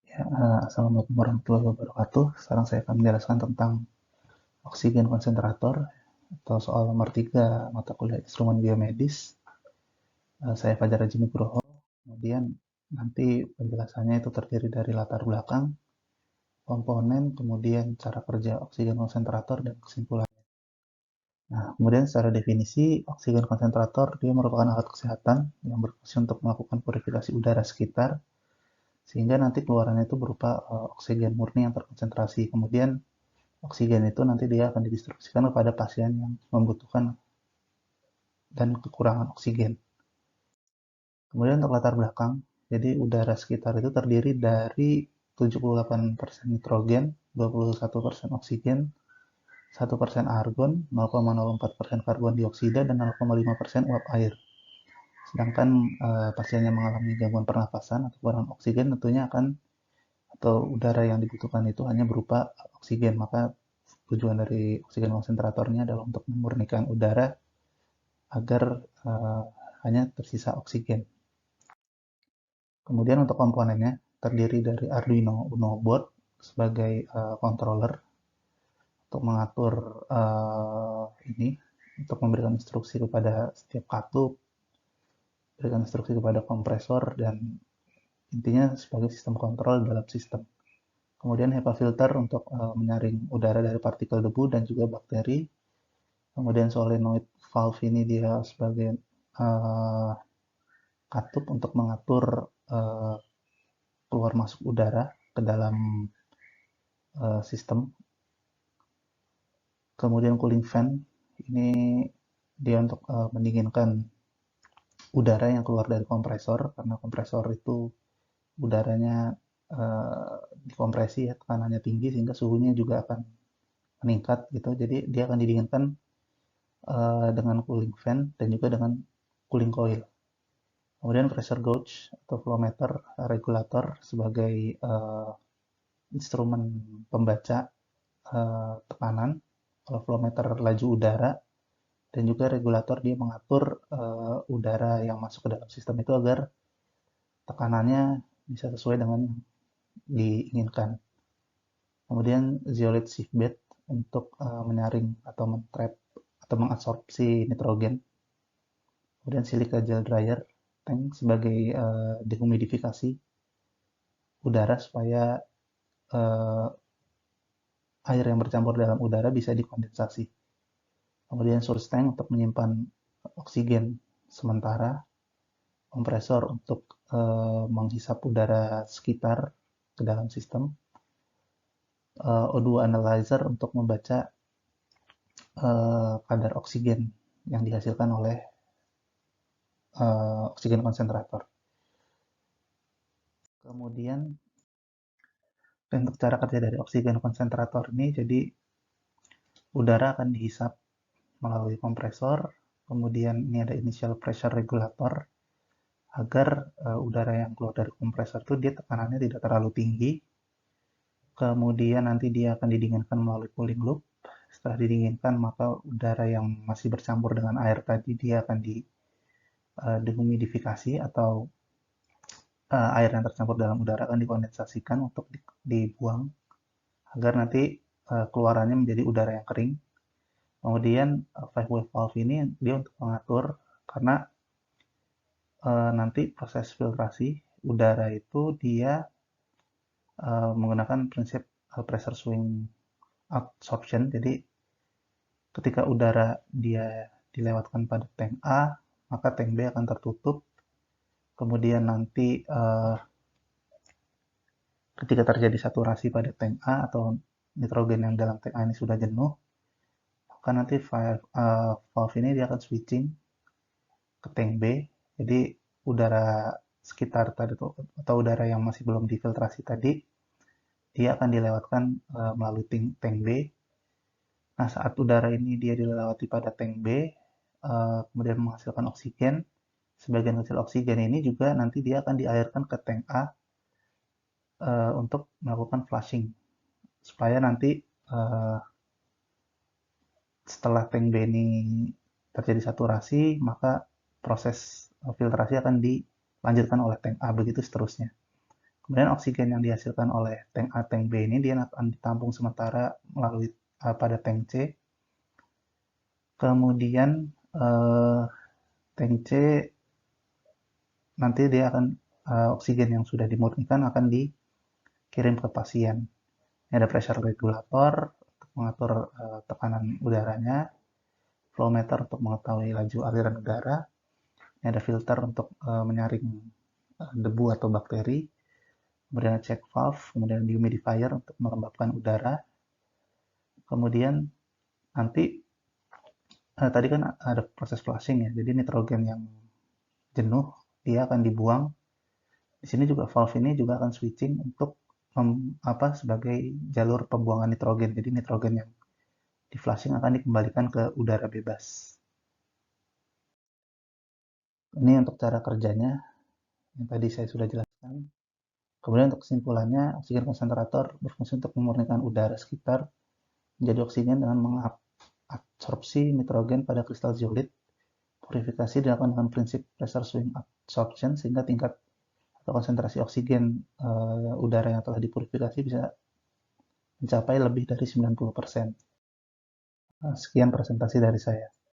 Ya, Assalamualaikum warahmatullahi wabarakatuh. Sekarang saya akan menjelaskan tentang oksigen konsentrator atau soal nomor 3 mata kuliah instrumen biomedis. Saya Fajar Haji Nugroho. Kemudian nanti penjelasannya itu terdiri dari latar belakang, komponen, kemudian cara kerja oksigen konsentrator dan kesimpulan. Nah, kemudian secara definisi, oksigen konsentrator dia merupakan alat kesehatan yang berfungsi untuk melakukan purifikasi udara sekitar sehingga nanti keluarannya itu berupa oksigen murni yang terkonsentrasi. Kemudian oksigen itu nanti dia akan didistribusikan kepada pasien yang membutuhkan dan kekurangan oksigen. Kemudian untuk latar belakang, jadi udara sekitar itu terdiri dari 78% nitrogen, 21% oksigen, 1% argon, 0,04% karbon dioksida, dan 0,5% uap air. Sedangkan pasien yang mengalami gangguan pernafasan atau kurang oksigen tentunya akan atau udara yang dibutuhkan itu hanya berupa oksigen. Maka tujuan dari oksigen konsentratornya adalah untuk memurnikan udara agar uh, hanya tersisa oksigen. Kemudian untuk komponennya terdiri dari Arduino Uno board sebagai controller untuk mengatur ini, untuk memberikan instruksi kepada setiap katup, berikan instruksi kepada kompresor, dan intinya sebagai sistem kontrol dalam sistem. Kemudian HEPA filter untuk menyaring udara dari partikel debu dan juga bakteri. Kemudian solenoid valve ini dia sebagai katup untuk mengatur keluar masuk udara ke dalam sistem. Kemudian cooling fan ini dia untuk mendinginkan udara yang keluar dari kompresor karena kompresor itu udaranya dikompresi ya, tekanannya tinggi sehingga suhunya juga akan meningkat gitu. Jadi dia akan didinginkan dengan cooling fan dan juga dengan cooling coil. Kemudian pressure gauge atau flow meter regulator sebagai instrumen pembaca tekanan. Kalau flow meter laju udara, dan juga regulator dia mengatur udara yang masuk ke dalam sistem itu agar tekanannya bisa sesuai dengan yang diinginkan. Kemudian zeolite sieve bed untuk menyaring atau mentrap atau mengabsorpsi nitrogen. Kemudian silica gel dryer tank sebagai dehumidifikasi udara supaya uh, air yang bercampur dalam udara bisa dikondensasi. Kemudian source tank untuk menyimpan oksigen sementara, kompresor untuk menghisap udara sekitar ke dalam sistem, O2 analyzer untuk membaca kadar oksigen yang dihasilkan oleh oksigen konsentrator. Kemudian untuk cara kerja dari oksigen konsentrator ini, jadi udara akan dihisap melalui kompresor, kemudian ini ada initial pressure regulator agar udara yang keluar dari kompresor itu dia tekanannya tidak terlalu tinggi. Kemudian nanti dia akan didinginkan melalui cooling loop. Setelah didinginkan, maka udara yang masih bercampur dengan air tadi dia akan dehumidifikasi atau air yang tercampur dalam udara akan dikondensasikan untuk dibuang agar nanti keluarannya menjadi udara yang kering. Kemudian five wave valve ini dia untuk mengatur karena nanti proses filtrasi udara itu dia menggunakan prinsip pressure swing absorption. Jadi ketika udara dia dilewatkan pada tank A, maka tank B akan tertutup. Kemudian nanti ketika terjadi saturasi pada tank A atau nitrogen yang dalam tank A ini sudah jenuh, maka nanti valve ini dia akan switching ke tank B. Jadi udara sekitar tadi atau udara yang masih belum difiltrasi tadi, dia akan dilewatkan melalui tank B. Nah, saat udara ini dia dilewati pada tank B, kemudian menghasilkan oksigen, sebagian kecil oksigen ini juga nanti dia akan diairkan ke tank A untuk melakukan flushing, supaya nanti setelah tank B ini terjadi saturasi, maka proses filtrasi akan dilanjutkan oleh tank A, begitu seterusnya. Kemudian oksigen yang dihasilkan oleh tank A, tank B ini dia akan ditampung sementara melalui pada tank C. Kemudian tank C nanti dia akan oksigen yang sudah dimurnikan akan dikirim ke pasien. Ini ada pressure regulator untuk mengatur tekanan udaranya, flow meter untuk mengetahui laju aliran udara, ini ada filter untuk menyaring debu atau bakteri, kemudian check valve, kemudian dehumidifier untuk melembabkan udara. Kemudian nanti tadi kan ada proses flushing ya, jadi nitrogen yang jenuh dia akan dibuang. Di sini juga valve ini juga akan switching untuk sebagai jalur pembuangan nitrogen. Jadi nitrogen yang di flushing akan dikembalikan ke udara bebas. Ini untuk cara kerjanya yang tadi saya sudah jelaskan. Kemudian untuk kesimpulannya, oksigen konsentrator berfungsi untuk memurnikan udara sekitar menjadi oksigen dengan mengabsorpsi nitrogen pada kristal zeolit. Purifikasi dilakukan dengan prinsip pressure swing absorption sehingga tingkat atau konsentrasi oksigen udara yang telah dipurifikasi bisa mencapai lebih dari 90%. Sekian presentasi dari saya.